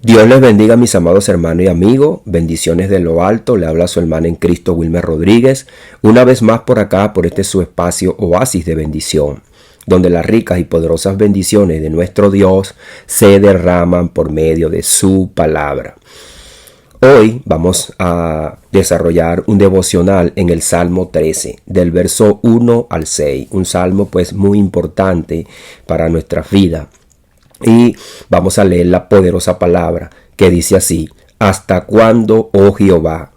Dios les bendiga, mis amados hermanos y amigos. Bendiciones de lo alto. Le habla su hermana en Cristo, Wilmer Rodríguez. Una vez más por acá, por este su espacio Oasis de Bendición, donde las ricas y poderosas bendiciones de nuestro Dios se derraman por medio de su palabra. Hoy vamos a desarrollar un devocional en el Salmo 13, del verso 1 al 6. Un salmo pues muy importante para nuestra vida. Y vamos a leer la poderosa palabra que dice así: ¿Hasta cuándo, oh Jehová,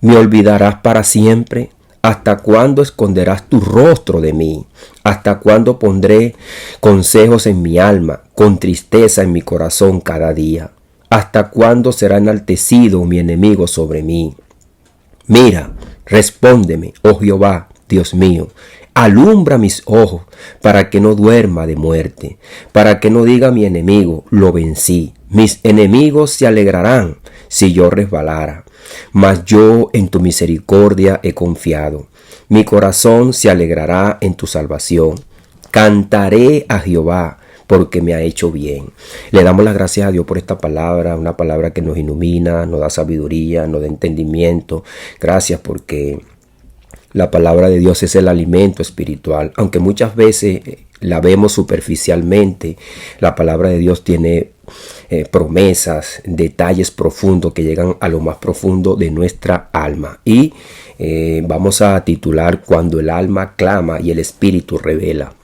me olvidarás para siempre? ¿Hasta cuándo esconderás tu rostro de mí? ¿Hasta cuándo pondré consejos en mi alma, con tristeza en mi corazón cada día? ¿Hasta cuándo será enaltecido mi enemigo sobre mí? Mira, respóndeme, oh Jehová, Dios mío. Alumbra mis ojos para que no duerma de muerte, para que no diga mi enemigo, lo vencí. Mis enemigos se alegrarán si yo resbalara, mas yo en tu misericordia he confiado. Mi corazón se alegrará en tu salvación. Cantaré a Jehová porque me ha hecho bien. Le damos las gracias a Dios por esta palabra, una palabra que nos ilumina, nos da sabiduría, nos da entendimiento. Gracias porque la palabra de Dios es el alimento espiritual. Aunque muchas veces la vemos superficialmente, la palabra de Dios tiene promesas, detalles profundos que llegan a lo más profundo de nuestra alma. Y vamos a titular Cuando el alma clama y el espíritu revela.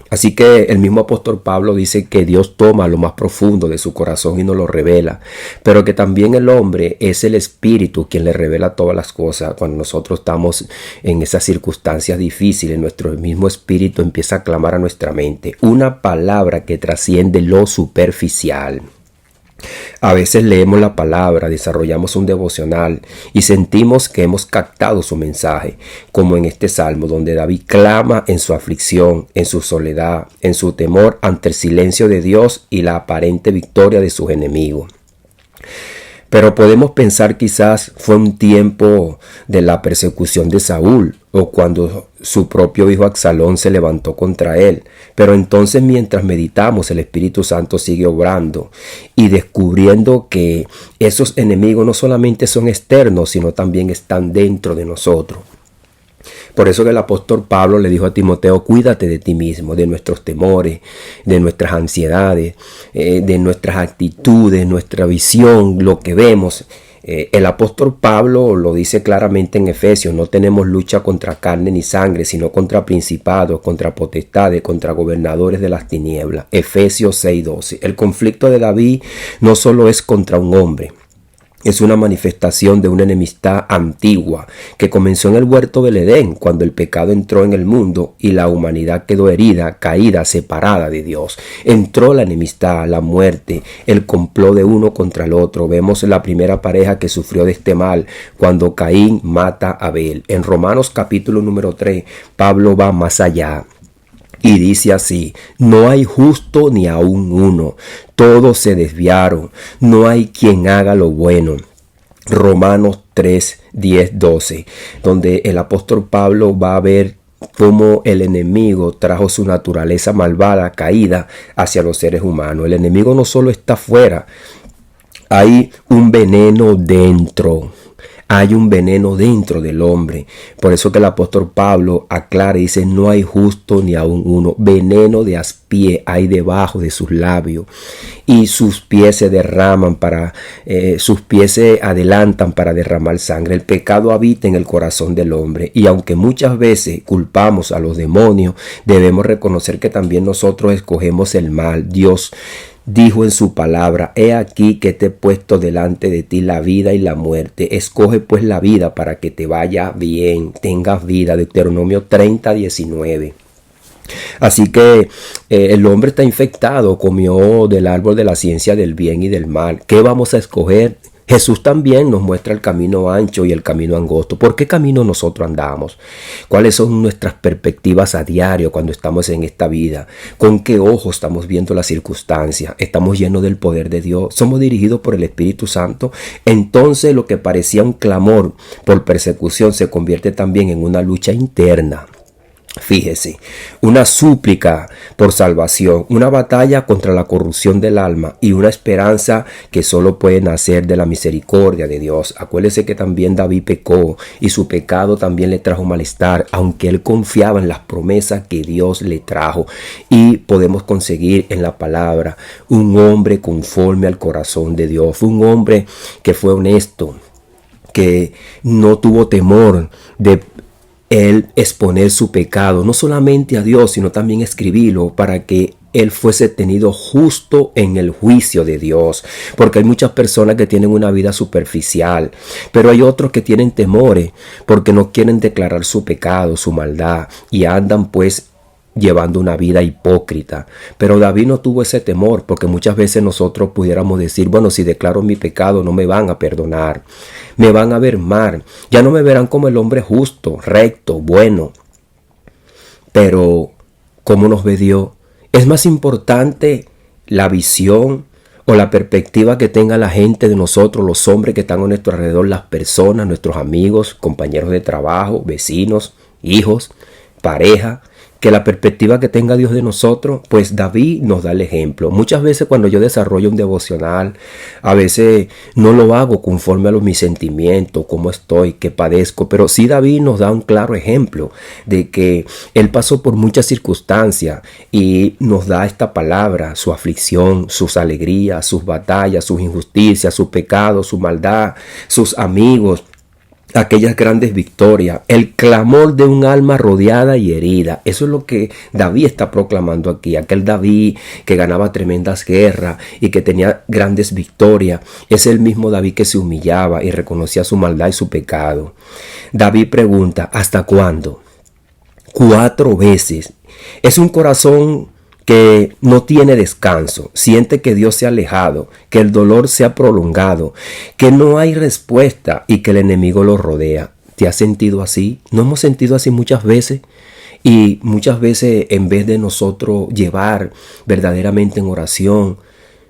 Así que el mismo apóstol Pablo dice que Dios toma lo más profundo de su corazón y nos lo revela, pero que también el hombre es el espíritu quien le revela todas las cosas. Cuando nosotros estamos en esas circunstancias difíciles, nuestro mismo espíritu empieza a clamar a nuestra mente una palabra que trasciende lo superficial. A veces leemos la palabra, desarrollamos un devocional y sentimos que hemos captado su mensaje, como en este salmo donde David clama en su aflicción, en su soledad, en su temor ante el silencio de Dios y la aparente victoria de sus enemigos. Pero podemos pensar quizás fue un tiempo de la persecución de Saúl o cuando su propio hijo Absalón se levantó contra él. Pero entonces mientras meditamos el Espíritu Santo sigue obrando y descubriendo que esos enemigos no solamente son externos sino también están dentro de nosotros. Por eso que el apóstol Pablo le dijo a Timoteo: cuídate de ti mismo, de nuestros temores, de nuestras ansiedades, de nuestras actitudes, nuestra visión, lo que vemos. El apóstol Pablo lo dice claramente en Efesios: no tenemos lucha contra carne ni sangre, sino contra principados, contra potestades, contra gobernadores de las tinieblas. Efesios 6:12. El conflicto de David no solo es contra un hombre. Es una manifestación de una enemistad antigua que comenzó en el huerto del Edén, cuando el pecado entró en el mundo y la humanidad quedó herida, caída, separada de Dios. Entró la enemistad, la muerte, el complot de uno contra el otro. Vemos la primera pareja que sufrió de este mal cuando Caín mata a Abel. En Romanos capítulo número 3, Pablo va más allá y dice así: no hay justo ni aun uno, todos se desviaron, no hay quien haga lo bueno. Romanos 3, 10, 12, donde el apóstol Pablo va a ver cómo el enemigo trajo su naturaleza malvada, caída hacia los seres humanos. El enemigo no solo está afuera, hay un veneno dentro. Hay un veneno dentro del hombre. Por eso que el apóstol Pablo aclara y dice: no hay justo ni aun uno. Veneno de aspie hay debajo de sus labios. Y sus pies se derraman sus pies se adelantan para derramar sangre. El pecado habita en el corazón del hombre. Y aunque muchas veces culpamos a los demonios, debemos reconocer que también nosotros escogemos el mal. Dios dijo en su palabra: he aquí que te he puesto delante de ti la vida y la muerte. Escoge pues la vida para que te vaya bien, tengas vida. Deuteronomio 30, 19. Así que el hombre está infectado, comió del árbol de la ciencia del bien y del mal. ¿Qué vamos a escoger? Jesús también nos muestra el camino ancho y el camino angosto. ¿Por qué camino nosotros andamos? ¿Cuáles son nuestras perspectivas a diario cuando estamos en esta vida? ¿Con qué ojos estamos viendo las circunstancias? ¿Estamos llenos del poder de Dios? ¿Somos dirigidos por el Espíritu Santo? Entonces lo que parecía un clamor por persecución se convierte también en una lucha interna. Fíjese, una súplica por salvación, una batalla contra la corrupción del alma y una esperanza que solo puede nacer de la misericordia de Dios. Acuérdese que también David pecó y su pecado también le trajo malestar, aunque él confiaba en las promesas que Dios le trajo. Y podemos conseguir en la palabra un hombre conforme al corazón de Dios, un hombre que fue honesto, que no tuvo temor de él exponer su pecado, no solamente a Dios, sino también escribirlo para que él fuese tenido justo en el juicio de Dios. Porque hay muchas personas que tienen una vida superficial, pero hay otros que tienen temores porque no quieren declarar su pecado, su maldad, y andan pues llevando una vida hipócrita. Pero David no tuvo ese temor, porque muchas veces nosotros pudiéramos decir, bueno, si declaro mi pecado no me van a perdonar, me van a ver mal, ya no me verán como el hombre justo, recto, bueno. Pero ¿cómo nos ve Dios? Es más importante la visión o la perspectiva que tenga la gente de nosotros, los hombres que están a nuestro alrededor, las personas, nuestros amigos, compañeros de trabajo, vecinos, hijos, pareja, que la perspectiva que tenga Dios de nosotros. Pues David nos da el ejemplo. Muchas veces cuando yo desarrollo un devocional, a veces no lo hago conforme a mis sentimientos, cómo estoy, qué padezco, pero sí David nos da un claro ejemplo de que él pasó por muchas circunstancias y nos da esta palabra, su aflicción, sus alegrías, sus batallas, sus injusticias, sus pecados, su maldad, sus amigos, aquellas grandes victorias, el clamor de un alma rodeada y herida. Eso es lo que David está proclamando aquí. Aquel David que ganaba tremendas guerras y que tenía grandes victorias, es el mismo David que se humillaba y reconocía su maldad y su pecado. David pregunta, ¿hasta cuándo? 4 veces. Es un corazón que no tiene descanso, siente que Dios se ha alejado, que el dolor se ha prolongado, que no hay respuesta y que el enemigo lo rodea. ¿Te has sentido así? ¿No hemos sentido así muchas veces? Y muchas veces, en vez de nosotros llevar verdaderamente en oración,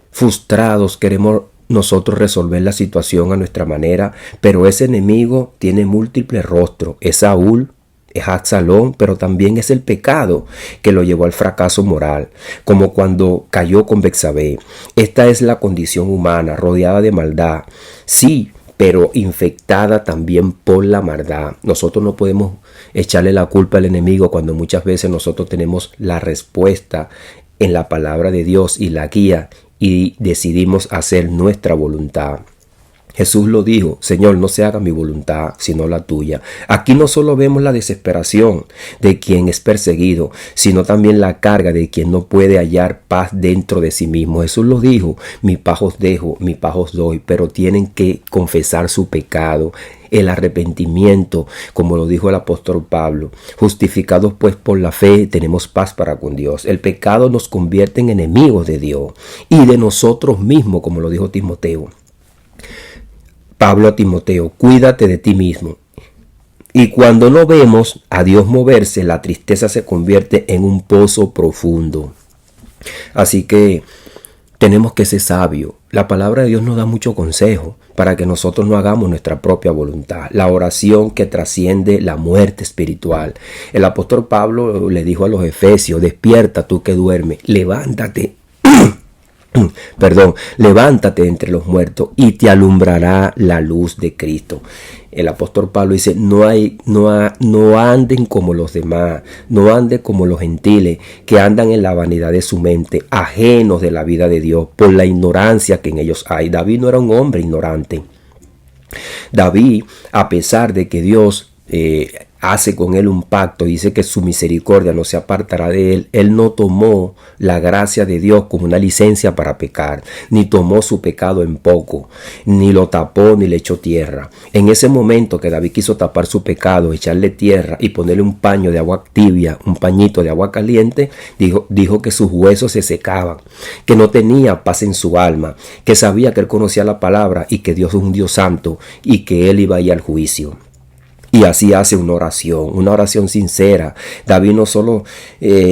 frustrados, queremos nosotros resolver la situación a nuestra manera, pero ese enemigo tiene múltiples rostros. Es Saúl, es Absalón, pero también es el pecado que lo llevó al fracaso moral, como cuando cayó con Betsabé. Esta es la condición humana, rodeada de maldad, sí, pero infectada también por la maldad. Nosotros no podemos echarle la culpa al enemigo cuando muchas veces nosotros tenemos la respuesta en la palabra de Dios y la guía y decidimos hacer nuestra voluntad. Jesús lo dijo, Señor, no se haga mi voluntad, sino la tuya. Aquí no solo vemos la desesperación de quien es perseguido, sino también la carga de quien no puede hallar paz dentro de sí mismo. Jesús lo dijo, mi paz os dejo, mi paz os doy, pero tienen que confesar su pecado. El arrepentimiento, como lo dijo el apóstol Pablo, justificados pues por la fe, tenemos paz para con Dios. El pecado nos convierte en enemigos de Dios y de nosotros mismos, como lo dijo Timoteo. Pablo a Timoteo, cuídate de ti mismo. Y cuando no vemos a Dios moverse, la tristeza se convierte en un pozo profundo. Así que tenemos que ser sabios. La palabra de Dios nos da mucho consejo para que nosotros no hagamos nuestra propia voluntad. La oración que trasciende la muerte espiritual. El apóstol Pablo le dijo a los efesios, despierta tú que duermes, levántate. Levántate entre los muertos y te alumbrará la luz de Cristo. El apóstol Pablo dice, no anden como los demás, no anden como los gentiles que andan en la vanidad de su mente, ajenos de la vida de Dios por la ignorancia que en ellos hay. David no era un hombre ignorante. David, a pesar de que Dios hace con él un pacto, dice que su misericordia no se apartará de él, él no tomó la gracia de Dios como una licencia para pecar, ni tomó su pecado en poco, ni lo tapó ni le echó tierra. En ese momento que David quiso tapar su pecado, echarle tierra y ponerle un paño de agua tibia, un pañito de agua caliente, dijo que sus huesos se secaban, que no tenía paz en su alma, que sabía que él conocía la palabra y que Dios es un Dios santo y que él iba a ir al juicio. Y así hace una oración sincera. David no solo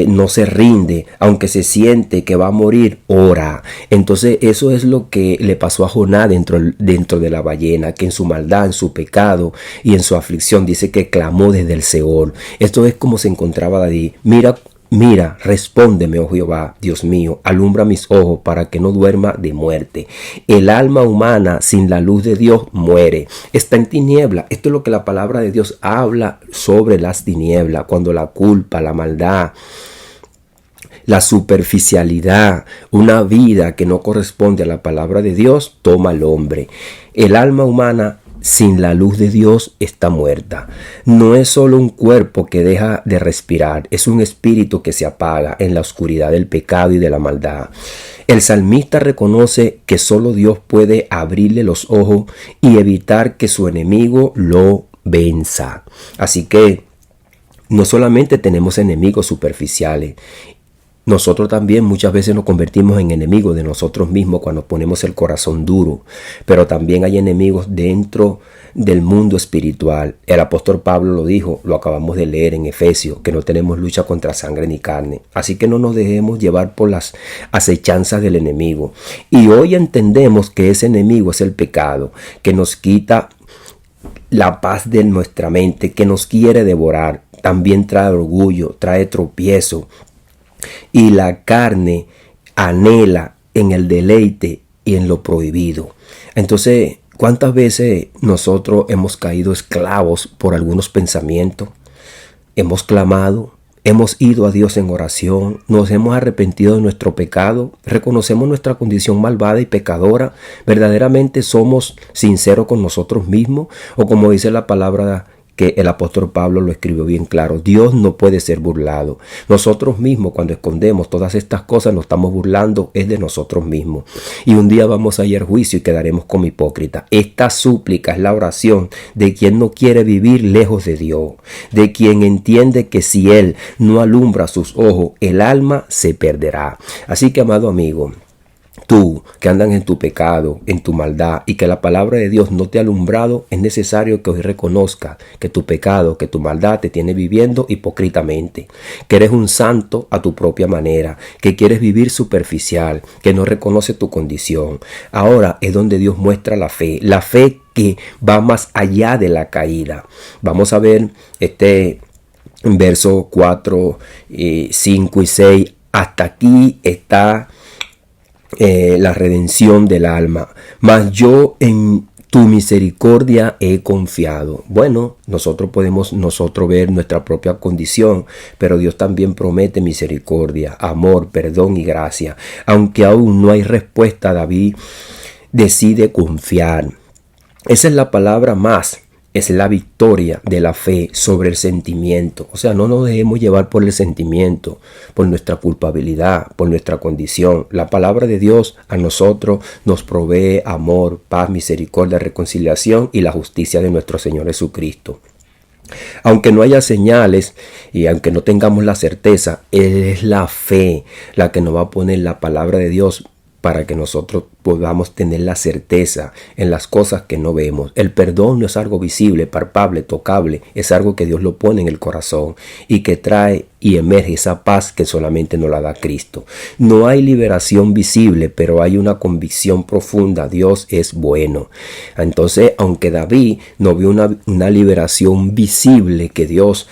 no se rinde, aunque se siente que va a morir, ora. Entonces eso es lo que le pasó a Jonás dentro de la ballena, que en su maldad, en su pecado y en su aflicción dice que clamó desde el Seol. Esto es como se encontraba David. Mira, respóndeme, oh Jehová, Dios mío, alumbra mis ojos para que no duerma de muerte. El alma humana sin la luz de Dios muere, está en tiniebla. Esto es lo que la palabra de Dios habla sobre las tinieblas, cuando la culpa, la maldad, la superficialidad, una vida que no corresponde a la palabra de Dios, toma al hombre. El alma humana sin la luz de Dios está muerta. No es solo un cuerpo que deja de respirar, es un espíritu que se apaga en la oscuridad del pecado y de la maldad. El salmista reconoce que solo Dios puede abrirle los ojos y evitar que su enemigo lo venza. Así que no solamente tenemos enemigos superficiales, nosotros también muchas veces nos convertimos en enemigos de nosotros mismos cuando ponemos el corazón duro, pero también hay enemigos dentro del mundo espiritual. El apóstol Pablo lo dijo, lo acabamos de leer en Efesios, que no tenemos lucha contra sangre ni carne. Así que no nos dejemos llevar por las acechanzas del enemigo. Y hoy entendemos que ese enemigo es el pecado, que nos quita la paz de nuestra mente, que nos quiere devorar. También trae orgullo, trae tropiezo. Y la carne anhela en el deleite y en lo prohibido. Entonces, ¿cuántas veces nosotros hemos caído esclavos por algunos pensamientos? Hemos clamado, hemos ido a Dios en oración, nos hemos arrepentido de nuestro pecado, reconocemos nuestra condición malvada y pecadora, verdaderamente somos sinceros con nosotros mismos, o como dice la palabra que el apóstol Pablo lo escribió bien claro, Dios no puede ser burlado. Nosotros mismos, cuando escondemos todas estas cosas, nos estamos burlando, es de nosotros mismos. Y un día vamos a ir al juicio y quedaremos como hipócritas. Esta súplica es la oración de quien no quiere vivir lejos de Dios, de quien entiende que si Él no alumbra sus ojos, el alma se perderá. Así que, amado amigo, tú que andas en tu pecado, en tu maldad y que la palabra de Dios no te ha alumbrado, es necesario que hoy reconozcas que tu pecado, que tu maldad te tiene viviendo hipócritamente, que eres un santo a tu propia manera, que quieres vivir superficial, que no reconoce tu condición. Ahora es donde Dios muestra la fe que va más allá de la caída. Vamos a ver en versos 4, 5 y 6. Hasta aquí está la redención del alma. Mas yo en tu misericordia he confiado. Bueno, nosotros podemos ver nuestra propia condición, pero Dios también promete misericordia, amor, perdón y gracia. Aunque aún no hay respuesta, David decide confiar. Esa es la palabra más. Es la victoria de la fe sobre el sentimiento. O sea, no nos dejemos llevar por el sentimiento, por nuestra culpabilidad, por nuestra condición. La palabra de Dios a nosotros nos provee amor, paz, misericordia, reconciliación y la justicia de nuestro Señor Jesucristo. Aunque no haya señales y aunque no tengamos la certeza, es la fe la que nos va a poner la palabra de Dios para que nosotros podamos tener la certeza en las cosas que no vemos. El perdón no es algo visible, palpable, tocable, es algo que Dios lo pone en el corazón y que trae y emerge esa paz que solamente nos la da Cristo. No hay liberación visible, pero hay una convicción profunda, Dios es bueno. Entonces, aunque David no vio una liberación visible, que Dios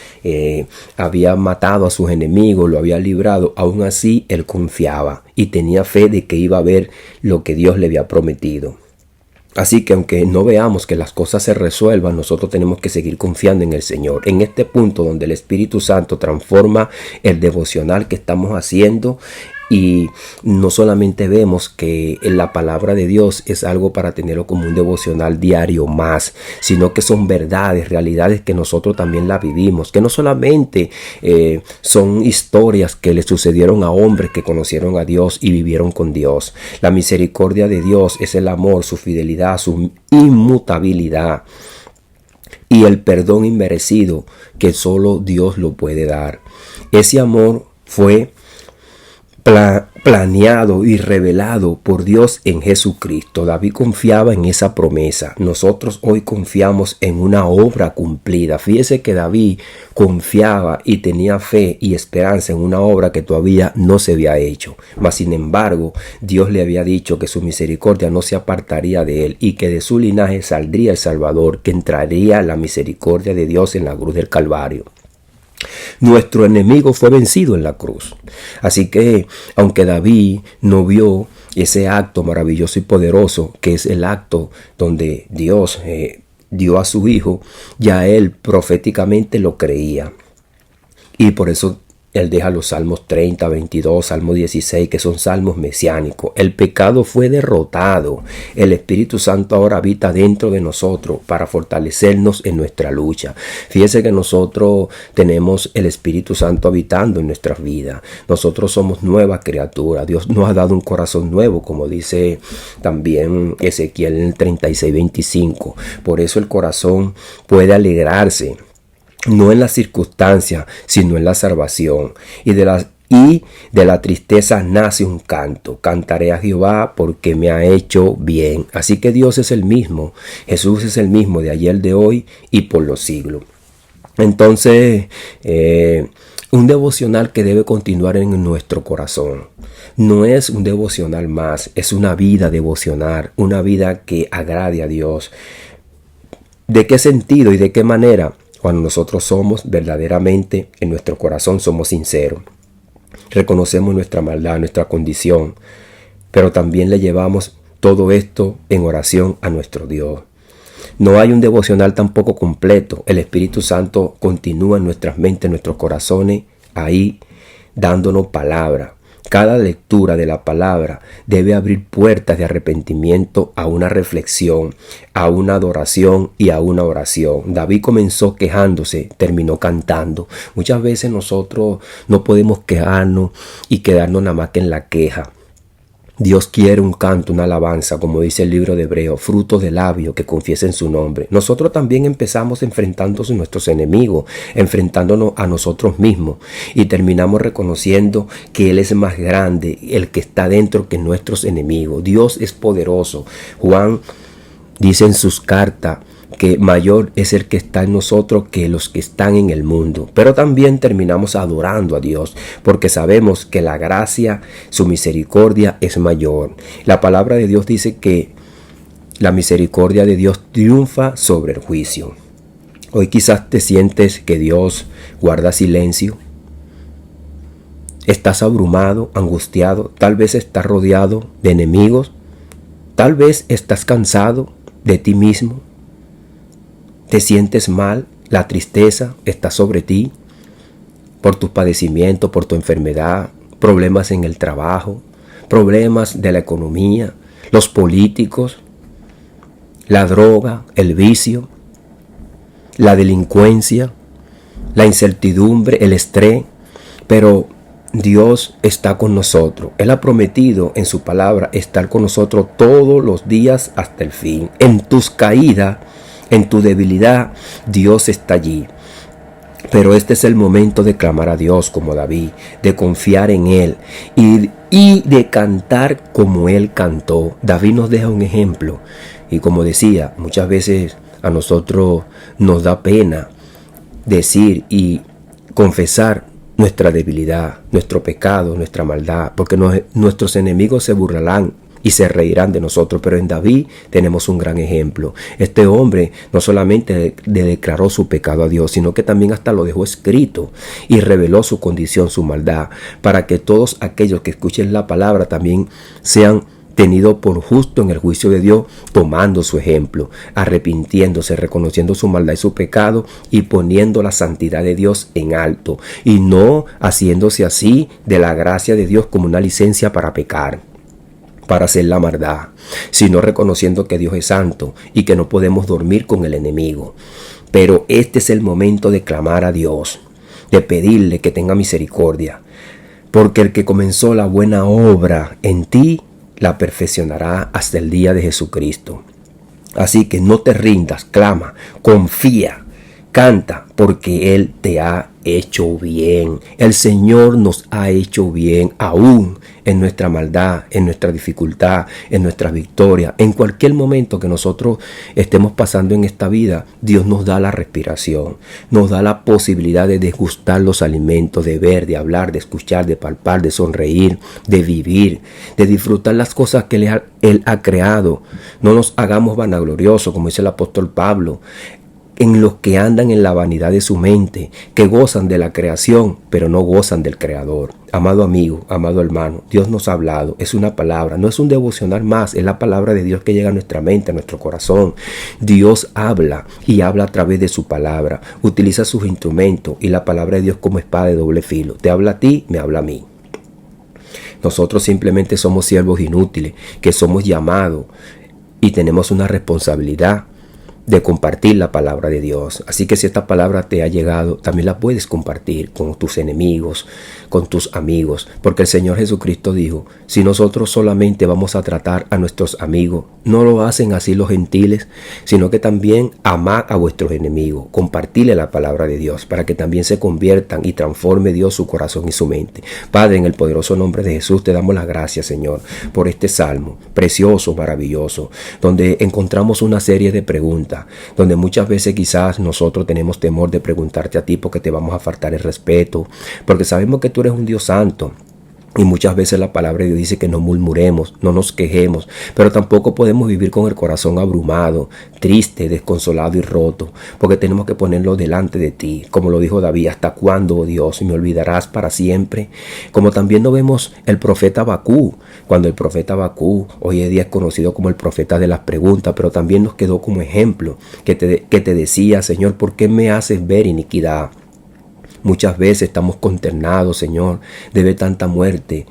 había matado a sus enemigos, lo había librado, aún así él confiaba y tenía fe de que iba a ver lo que Dios le había prometido. Así que aunque no veamos que las cosas se resuelvan, nosotros tenemos que seguir confiando en el Señor. En este punto donde el Espíritu Santo transforma el devocional que estamos haciendo, y no solamente vemos que la palabra de Dios es algo para tenerlo como un devocional diario más, sino que son verdades, realidades que nosotros también la vivimos, que no solamente son historias que le sucedieron a hombres que conocieron a Dios y vivieron con Dios. La misericordia de Dios es el amor, su fidelidad, su inmutabilidad y el perdón inmerecido que solo Dios lo puede dar. Ese amor fue planeado y revelado por Dios en Jesucristo. David confiaba en esa promesa. Nosotros hoy confiamos en una obra cumplida. Fíjese que David confiaba y tenía fe y esperanza en una obra que todavía no se había hecho. Mas sin embargo, Dios le había dicho que su misericordia no se apartaría de él y que de su linaje saldría el Salvador, que entraría la misericordia de Dios en la cruz del Calvario. Nuestro enemigo fue vencido en la cruz. Así que, aunque David no vio ese acto maravilloso y poderoso, que es el acto donde Dios dio a su hijo, ya él proféticamente lo creía. Y por eso él deja los Salmos 30, 22, Salmo 16, que son salmos mesiánicos. El pecado fue derrotado. El Espíritu Santo ahora habita dentro de nosotros para fortalecernos en nuestra lucha. Fíjese que nosotros tenemos el Espíritu Santo habitando en nuestras vidas. Nosotros somos nuevas criaturas. Dios nos ha dado un corazón nuevo, como dice también Ezequiel en el 36, 25. Por eso el corazón puede alegrarse. No en las circunstancias, sino en la salvación. Y de la tristeza nace un canto. Cantaré a Jehová porque me ha hecho bien. Así que Dios es el mismo. Jesús es el mismo de ayer, de hoy y por los siglos. Entonces, un devocional que debe continuar en nuestro corazón. No es un devocional más, es una vida devocional. Una vida que agrade a Dios. ¿De qué sentido y de qué manera? Cuando nosotros somos verdaderamente, en nuestro corazón somos sinceros. Reconocemos nuestra maldad, nuestra condición, pero también le llevamos todo esto en oración a nuestro Dios. No hay un devocional tampoco completo. El Espíritu Santo continúa en nuestras mentes, en nuestros corazones, ahí dándonos palabra. Cada lectura de la palabra debe abrir puertas de arrepentimiento a una reflexión, a una adoración y a una oración. David comenzó quejándose, terminó cantando. Muchas veces nosotros no podemos quejarnos y quedarnos nada más que en la queja. Dios quiere un canto, una alabanza, como dice el libro de Hebreos, frutos de labios que confiesen su nombre. Nosotros también empezamos enfrentándonos a nuestros enemigos, enfrentándonos a nosotros mismos y terminamos reconociendo que Él es más grande, el que está dentro, que nuestros enemigos. Dios es poderoso. Juan dice en sus cartas que mayor es el que está en nosotros que los que están en el mundo. Pero también terminamos adorando a Dios porque sabemos que la gracia, su misericordia es mayor. La palabra de Dios dice que la misericordia de Dios triunfa sobre el juicio. Hoy quizás te sientes que Dios guarda silencio. Estás abrumado, angustiado, tal vez estás rodeado de enemigos, tal vez estás cansado de ti mismo. Te sientes mal, la tristeza está sobre ti por tus padecimientos, por tu enfermedad, problemas en el trabajo, problemas de la economía, los políticos, la droga, el vicio, la delincuencia, la incertidumbre, el estrés. Pero Dios está con nosotros. Él ha prometido en su palabra estar con nosotros todos los días hasta el fin. En tus caídas, en tu debilidad, Dios está allí. Pero este es el momento de clamar a Dios como David, de confiar en Él y de cantar como Él cantó. David nos deja un ejemplo. Y como decía, muchas veces a nosotros nos da pena decir y confesar nuestra debilidad, nuestro pecado, nuestra maldad, porque nuestros enemigos se burlarán y se reirán de nosotros. Pero en David tenemos un gran ejemplo. Este hombre no solamente le declaró su pecado a Dios, sino que también hasta lo dejó escrito y reveló su condición, su maldad, para que todos aquellos que escuchen la palabra también sean tenidos por justo en el juicio de Dios, tomando su ejemplo, arrepintiéndose, reconociendo su maldad y su pecado y poniendo la santidad de Dios en alto, y no haciéndose así de la gracia de Dios como una licencia para pecar, para hacer la maldad, sino reconociendo que Dios es santo y que no podemos dormir con el enemigo. Pero este es el momento de clamar a Dios, de pedirle que tenga misericordia, porque el que comenzó la buena obra en ti la perfeccionará hasta el día de Jesucristo. Así que no te rindas, clama, confía, canta, porque Él te ha hecho bien. El Señor nos ha hecho bien aún en nuestra maldad, en nuestra dificultad, en nuestra victoria. En cualquier momento que nosotros estemos pasando en esta vida, Dios nos da la respiración, nos da la posibilidad de degustar los alimentos, de ver, de hablar, de escuchar, de palpar, de sonreír, de vivir, de disfrutar las cosas que Él ha creado. No nos hagamos vanagloriosos, como dice el apóstol Pablo, en los que andan en la vanidad de su mente, que gozan de la creación, pero no gozan del Creador. Amado amigo, amado hermano, Dios nos ha hablado, es una palabra, no es un devocional más, es la palabra de Dios que llega a nuestra mente, a nuestro corazón. Dios habla y habla a través de su palabra, utiliza sus instrumentos y la palabra de Dios como espada de doble filo. Te habla a ti, me habla a mí. Nosotros simplemente somos siervos inútiles, que somos llamados y tenemos una responsabilidad de compartir la palabra de Dios. Así que si esta palabra te ha llegado, también la puedes compartir con tus enemigos, con tus amigos, porque el Señor Jesucristo dijo, si nosotros solamente vamos a tratar a nuestros amigos, no lo hacen así los gentiles, sino que también amad a vuestros enemigos, compartirle la palabra de Dios, para que también se conviertan y transforme Dios su corazón y su mente. Padre, en el poderoso nombre de Jesús, te damos las gracias, Señor, por este salmo precioso, maravilloso, donde encontramos una serie de preguntas, donde muchas veces quizás nosotros tenemos temor de preguntarte a ti porque te vamos a faltar el respeto, porque sabemos que tú eres un Dios santo. Y muchas veces la palabra de Dios dice que no murmuremos, no nos quejemos, pero tampoco podemos vivir con el corazón abrumado, triste, desconsolado y roto, porque tenemos que ponerlo delante de ti. Como lo dijo David, ¿hasta cuándo, oh Dios, me olvidarás para siempre? Como también lo vemos el profeta Habacuc, cuando el profeta Habacuc hoy en día es conocido como el profeta de las preguntas, pero también nos quedó como ejemplo que te decía, Señor, ¿por qué me haces ver iniquidad? Muchas veces estamos consternados, Señor, de ver tanta muerte,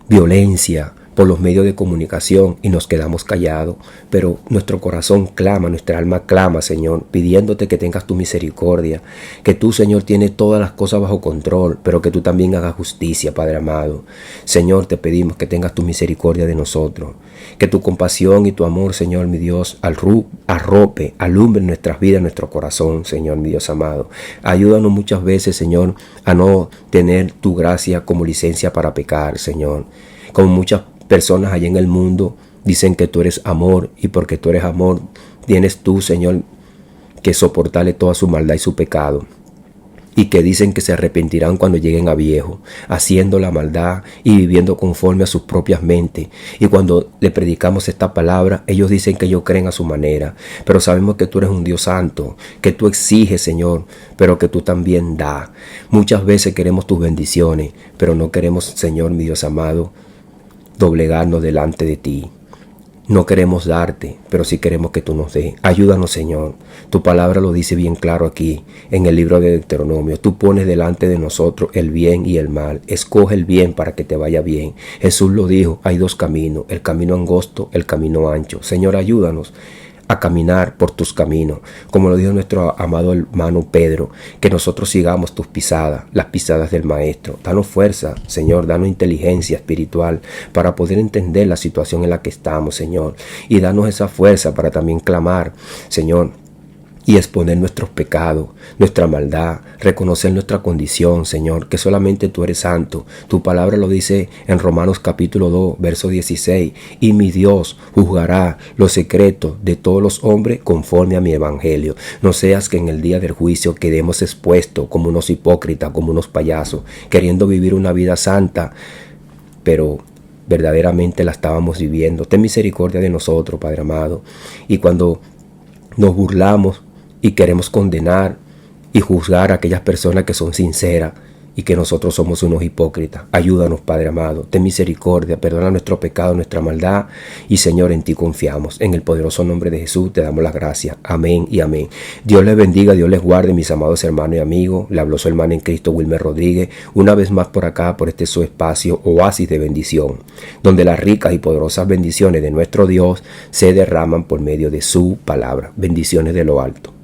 violencia por los medios de comunicación y nos quedamos callados. Pero nuestro corazón clama, nuestra alma clama, Señor, pidiéndote que tengas tu misericordia, que tú, Señor, tienes todas las cosas bajo control, pero que tú también hagas justicia, Padre amado. Señor, te pedimos que tengas tu misericordia de nosotros, que tu compasión y tu amor, Señor, mi Dios, arrope, alumbre nuestras vidas, nuestro corazón, Señor, mi Dios amado. Ayúdanos muchas veces, Señor, a no tener tu gracia como licencia para pecar, Señor. Como muchas personas allá en el mundo dicen que tú eres amor, y porque tú eres amor, tienes tú, Señor, que soportarle toda su maldad y su pecado. Y que dicen que se arrepentirán cuando lleguen a viejo, haciendo la maldad y viviendo conforme a sus propias mentes. Y cuando le predicamos esta palabra, ellos dicen que ellos creen a su manera. Pero sabemos que tú eres un Dios santo, que tú exiges, Señor, pero que tú también das. Muchas veces queremos tus bendiciones, pero no queremos, Señor, mi Dios amado, doblegarnos delante de ti. No queremos darte, pero sí queremos que tú nos des. Ayúdanos, Señor. Tu palabra lo dice bien claro aquí, en el libro de Deuteronomio. Tú pones delante de nosotros el bien y el mal. Escoge el bien para que te vaya bien. Jesús lo dijo, hay dos caminos, el camino angosto, el camino ancho. Señor, ayúdanos a caminar por tus caminos, como lo dijo nuestro amado hermano Pedro, que nosotros sigamos tus pisadas, las pisadas del Maestro. Danos fuerza, Señor, danos inteligencia espiritual para poder entender la situación en la que estamos, Señor, y danos esa fuerza para también clamar, Señor, y exponer nuestros pecados, nuestra maldad, reconocer nuestra condición, Señor, que solamente tú eres santo. Tu palabra lo dice en Romanos capítulo 2, verso 16, y mi Dios juzgará los secretos de todos los hombres conforme a mi evangelio. No seas que en el día del juicio quedemos expuestos como unos hipócritas, como unos payasos, queriendo vivir una vida santa, pero verdaderamente la estábamos viviendo. Ten misericordia de nosotros, Padre amado. Y cuando nos burlamos y queremos condenar y juzgar a aquellas personas que son sinceras y que nosotros somos unos hipócritas, ayúdanos, Padre amado, ten misericordia, perdona nuestro pecado, nuestra maldad, y Señor, en ti confiamos. En el poderoso nombre de Jesús te damos las gracias. Amén y amén. Dios les bendiga, Dios les guarde, mis amados hermanos y amigos. Le habló su hermano en Cristo, Wilmer Rodríguez, una vez más por acá, por este su espacio, oasis de bendición, donde las ricas y poderosas bendiciones de nuestro Dios se derraman por medio de su palabra. Bendiciones de lo alto.